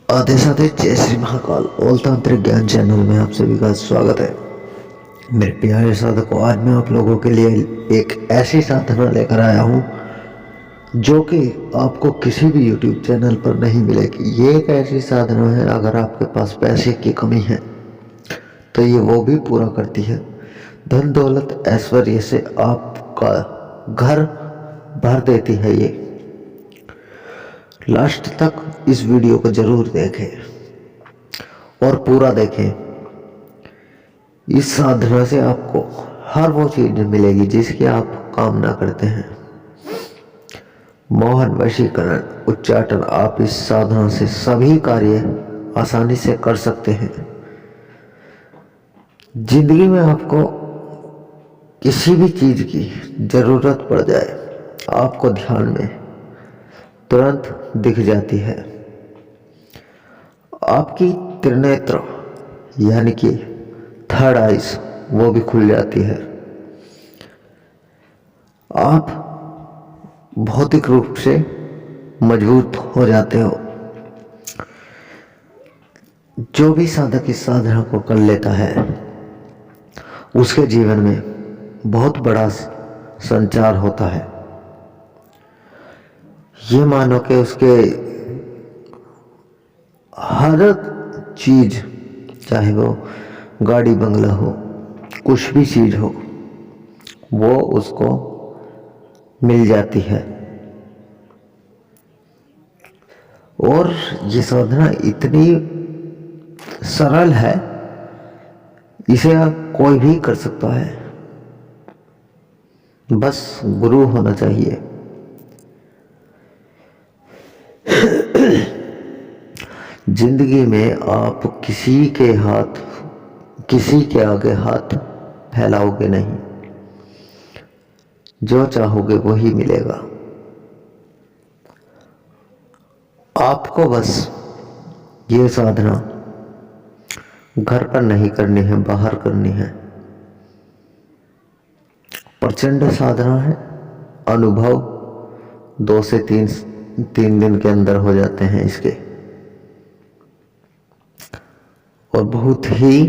आधे साधे जय श्री महाकाल ऑल तांत्रिक ज्ञान चैनल में आप सभी का स्वागत है। मेरे प्यारे साधकों, आज मैं आप लोगों के लिए एक ऐसी साधना लेकर आया हूँ जो कि आपको किसी भी यूट्यूब चैनल पर नहीं मिलेगी। ये एक ऐसी साधना है, अगर आपके पास पैसे की कमी है तो ये वो भी पूरा करती है। धन दौलत ऐश्वर्य से आपका घर भर देती है। ये लास्ट तक इस वीडियो को जरूर देखें और पूरा देखें। इस साधना से आपको हर वो चीज मिलेगी जिसकी आप कामना करते हैं। मोहन, वशीकरण, उच्चाटन, आप इस साधना से सभी कार्य आसानी से कर सकते हैं। जिंदगी में आपको किसी भी चीज की जरूरत पड़ जाए, आपको ध्यान में तुरंत दिख जाती है। आपकी त्रिनेत्र यानी कि थर्ड आइज वो भी खुल जाती है। आप भौतिक रूप से मजबूत हो जाते हो। जो भी साधक इस साधना को कर लेता है उसके जीवन में बहुत बड़ा संचार होता है। ये मानो कि उसके हर चीज, चाहे वो गाड़ी बंगला हो, कुछ भी चीज हो, वो उसको मिल जाती है। और ये साधना इतनी सरल है, इसे कोई भी कर सकता है, बस गुरु होना चाहिए। जिंदगी में आप किसी के आगे हाथ फैलाओगे नहीं। जो चाहोगे वही मिलेगा। आपको बस ये साधना घर पर नहीं करनी है, बाहर करनी है। प्रचंड साधना है। अनुभव 2 से 3 दिन के अंदर हो जाते हैं इसके। और बहुत ही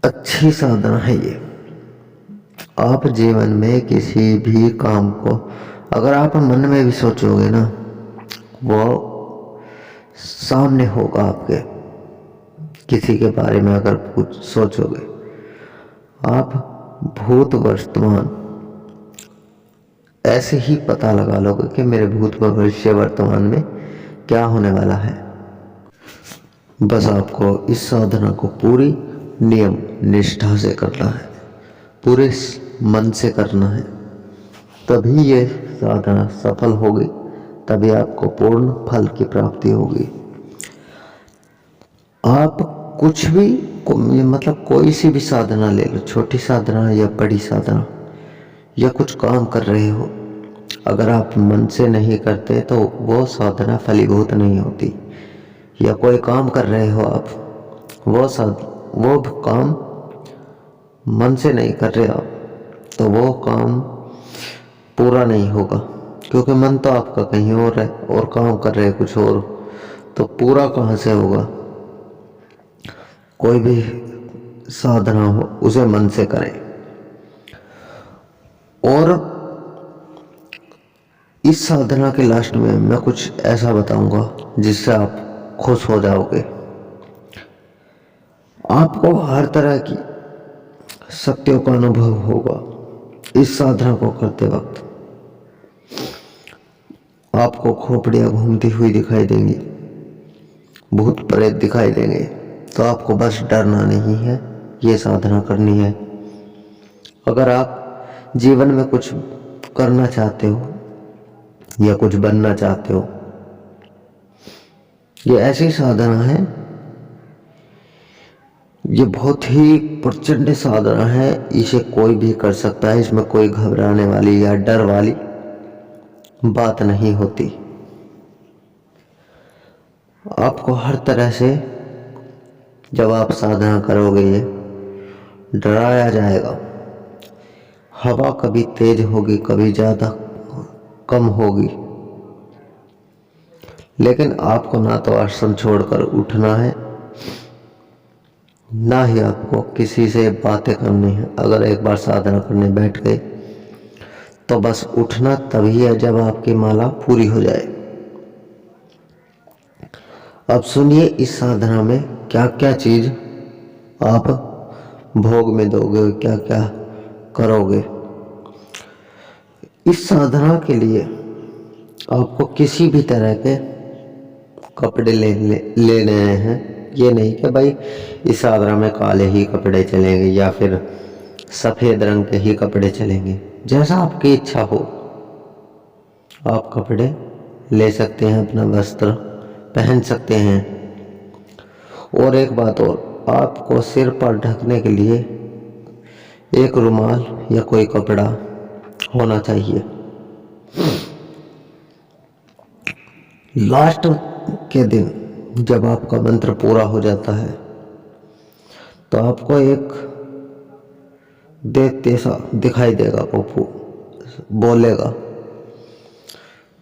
अच्छी साधना है ये। आप जीवन में किसी भी काम को अगर आप मन में भी सोचोगे ना, वो सामने होगा आपके। किसी के बारे में अगर कुछ सोचोगे, आप भूत वर्तमान ऐसे ही पता लगा लोगे कि मेरे भूत भविष्य वर्तमान में क्या होने वाला है। बस आपको इस साधना को पूरी नियम निष्ठा से करना है, पूरे मन से करना है, तभी ये साधना सफल होगी, तभी आपको पूर्ण फल की प्राप्ति होगी। आप कुछ भी मतलब कोई सी भी साधना ले लो, छोटी साधना या बड़ी साधना, या कुछ काम कर रहे हो, अगर आप मन से नहीं करते तो वो साधना फलीभूत नहीं होती। या कोई काम कर रहे हो आप, वो काम मन से नहीं कर रहे आप, तो वो काम पूरा नहीं होगा, क्योंकि मन तो आपका कहीं और है और काम कर रहे कुछ और, तो पूरा कहाँ से होगा। कोई भी साधना हो उसे मन से करें। और इस साधना के लास्ट में मैं कुछ ऐसा बताऊंगा जिससे आप खुश हो जाओगे। आपको हर तरह की शक्तियों का अनुभव होगा इस साधना को करते वक्त। आपको खोपड़ियां घूमती हुई दिखाई देंगी, भूत प्रेत दिखाई देंगे, तो आपको बस डरना नहीं है, ये साधना करनी है। अगर आप जीवन में कुछ करना चाहते हो या कुछ बनना चाहते हो, ये ऐसी साधना है, ये बहुत ही प्रचंड साधना है। इसे कोई भी कर सकता है, इसमें कोई घबराने वाली या डर वाली बात नहीं होती। आपको हर तरह से जब आप साधना करोगे ये डराया जाएगा। हवा कभी तेज होगी, कभी ज्यादा कम होगी, लेकिन आपको ना तो आसन छोड़कर उठना है, ना ही आपको किसी से बातें करनी है। अगर एक बार साधना करने बैठ गए तो बस उठना तभी है जब आपकी माला पूरी हो जाए। अब सुनिए इस साधना में क्या क्या चीज आप भोग में दोगे, क्या क्या करोगे। इस साधना के लिए आपको किसी भी तरह के कपड़े लेने हैं। ये नहीं कि भाई इस साधना में काले ही कपड़े चलेंगे या फिर सफेद रंग के ही कपड़े चलेंगे। जैसा आपकी इच्छा हो आप कपड़े ले सकते हैं, अपना वस्त्र पहन सकते हैं। और एक बात और, आपको सिर पर ढकने के लिए एक रुमाल या कोई कपड़ा होना चाहिए। लास्ट के दिन जब आपका मंत्र पूरा हो जाता है तो आपको एक दैत्य सा दिखाई देगा, पप्पू बोलेगा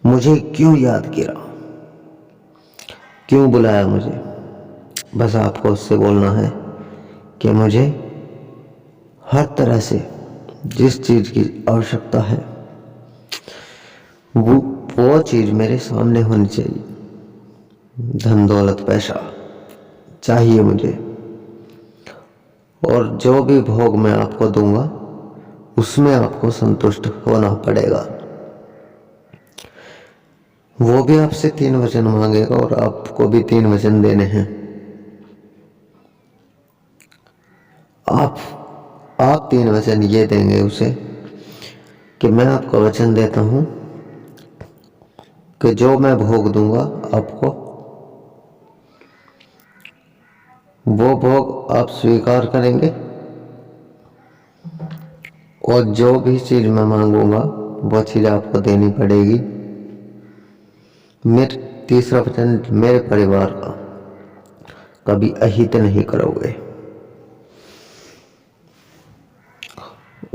मुझे क्यों याद किया, क्यों बुलाया मुझे। बस आपको उससे बोलना है कि मुझे हर तरह से जिस चीज की आवश्यकता है वो चीज मेरे सामने होनी चाहिए। धन दौलत पैसा चाहिए मुझे, और जो भी भोग मैं आपको दूंगा उसमें आपको संतुष्ट होना पड़ेगा। वो भी आपसे 3 वचन मांगेगा और आपको भी 3 वचन देने हैं। आप 3 वचन ये देंगे उसे कि मैं आपको वचन देता हूं कि जो मैं भोग दूंगा आपको वो भोग आप स्वीकार करेंगे, और जो भी चीज मैं मांगूंगा वो चीज आपको देनी पड़ेगी। मेरे तीसरा वचन, मेरे परिवार का कभी अहित नहीं करोगे।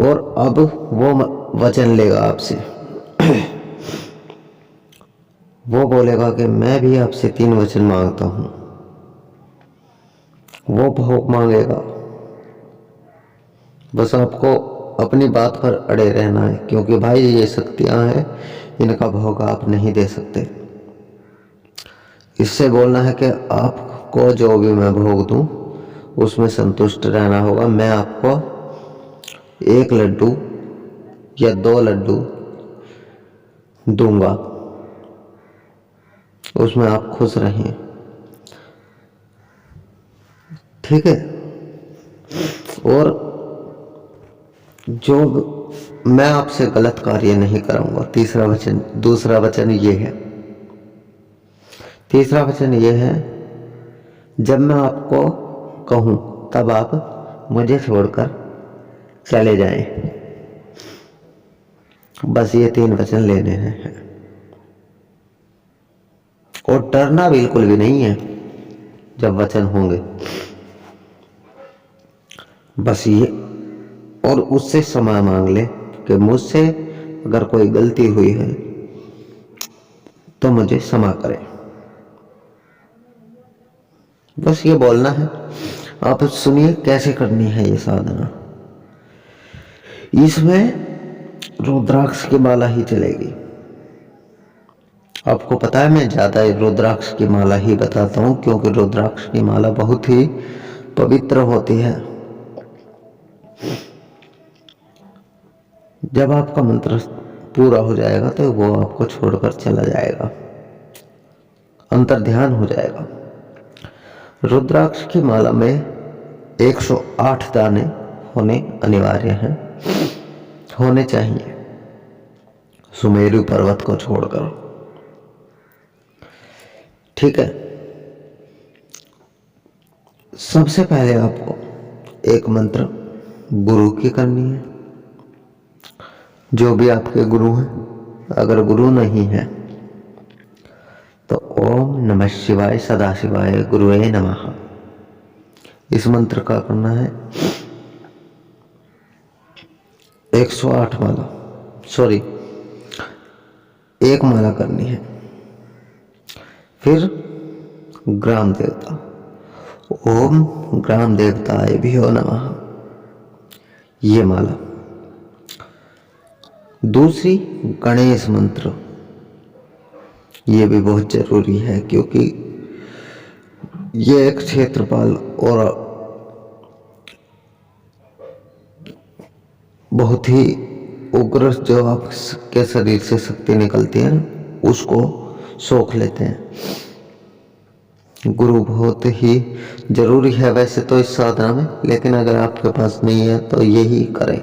और अब वो वचन लेगा आपसे, वो बोलेगा कि मैं भी आपसे 3 वचन मांगता हूं। वो भोग मांगेगा, बस आपको अपनी बात पर अड़े रहना है, क्योंकि भाई ये शक्तियां हैं, इनका भोग आप नहीं दे सकते। इससे बोलना है कि आपको जो भी मैं भोग दूं उसमें संतुष्ट रहना होगा। मैं आपको 1 लड्डू या 2 लड्डू दूंगा, उसमें आप खुश रहें, ठीक है। और जो मैं आपसे गलत कार्य नहीं करूंगा। तीसरा वचन, दूसरा वचन ये है, तीसरा वचन ये है, जब मैं आपको कहूं तब आप मुझे छोड़कर चले जाएं। बस ये 3 वचन लेने हैं, और डरना बिल्कुल भी नहीं है जब वचन होंगे। बस ये, और उससे क्षमा मांग ले कि मुझसे अगर कोई गलती हुई है तो मुझे क्षमा करे। बस ये बोलना है। आप सुनिए कैसे करनी है ये साधना। इसमें रुद्राक्ष की माला ही चलेगी। आपको पता है मैं ज्यादा रुद्राक्ष की माला ही बताता हूं, क्योंकि रुद्राक्ष की माला बहुत ही पवित्र होती है। जब आपका मंत्र पूरा हो जाएगा तो वो आपको छोड़कर चला जाएगा, अंतर्ध्यान हो जाएगा। रुद्राक्ष की माला में 108 दाने होने अनिवार्य हैं, होने चाहिए, सुमेरु पर्वत को छोड़कर, ठीक है। सबसे पहले आपको एक मंत्र गुरु की करनी है, जो भी आपके गुरु हैं। अगर गुरु नहीं है तो ओम नमः शिवाय सदा शिवाय गुरुवे नमः, इस मंत्र का करना है 108 माला, सॉरी 1 माला करनी है। फिर ग्राम देवता, ओम ग्राम देवताय भ्यो नमः, ये माला। दूसरी गणेश मंत्र, ये भी बहुत जरूरी है क्योंकि ये एक क्षेत्रपाल और बहुत ही उग्र जो आपके शरीर से शक्ति निकलती है ना, उसको सोख लेते हैं। गुरु बहुत ही जरूरी है वैसे तो इस साधना में, लेकिन अगर आपके पास नहीं है तो यही करें।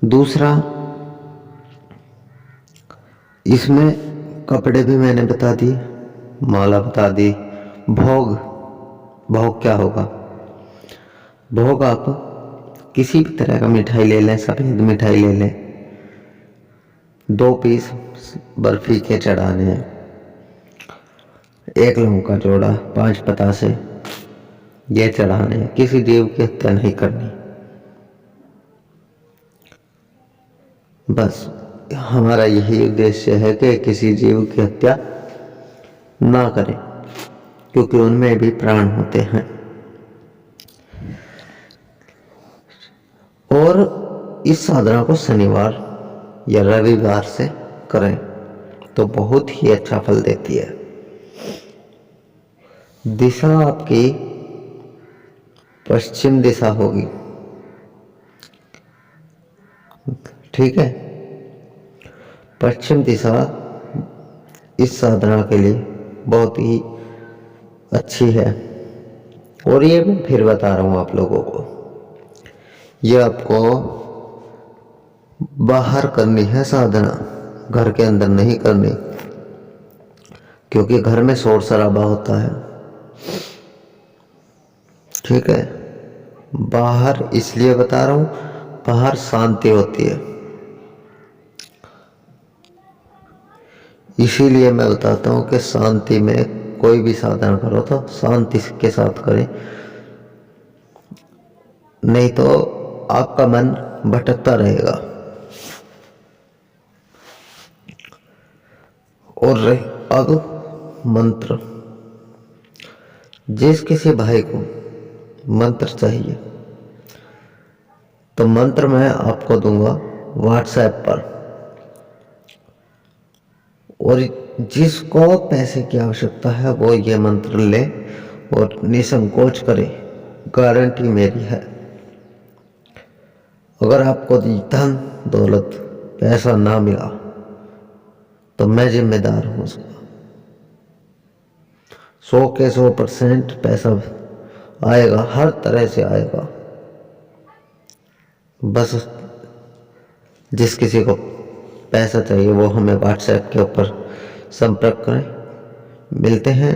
दूसरा, इसमें कपड़े भी मैंने बता दिए, माला बता दी। भोग, भोग क्या होगा? भोग आप किसी भी तरह का मिठाई ले लें, सफेद मिठाई ले लें, 2 पीस बर्फी के चढ़ाने हैं, 1 लौंग का जोड़ा, 5 पतासे, ये चढ़ाने हैं। किसी जीव की हत्या नहीं करनी। बस हमारा यही उद्देश्य है कि किसी जीव की हत्या ना करें, क्योंकि उनमें भी प्राण होते हैं। और इस साधना को शनिवार या रविवार से करें तो बहुत ही अच्छा फल देती है। दिशा आपकी पश्चिम दिशा होगी, ठीक है। पश्चिम दिशा इस साधना के लिए बहुत ही अच्छी है। और ये मैं फिर बता रहा हूं आप लोगों को, ये आपको बाहर करनी है साधना, घर के अंदर नहीं करनी, क्योंकि घर में शोर शराबा होता है, ठीक है। बाहर इसलिए बता रहा हूं, बाहर शांति होती है, इसीलिए मैं बताता हूं कि शांति में कोई भी साधना करो तो शांति के साथ करें, नहीं तो आपका मन भटकता रहेगा। और अब मंत्र, जिस किसी भाई को मंत्र चाहिए तो मंत्र मैं आपको दूंगा व्हाट्सएप पर, और जिसको पैसे की आवश्यकता है वो ये मंत्र ले और निसंकोच करे, गारंटी मेरी है। अगर आपको धन दौलत पैसा ना मिला तो मैं जिम्मेदार हूं उसका। 100 के 100% पैसा आएगा, हर तरह से आएगा। बस जिस किसी को पैसा चाहिए वो हमें व्हाट्सएप के ऊपर संपर्क करें। मिलते हैं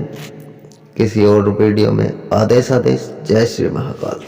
किसी और वीडियो में। आदेश आदेश। जय श्री महाकाल।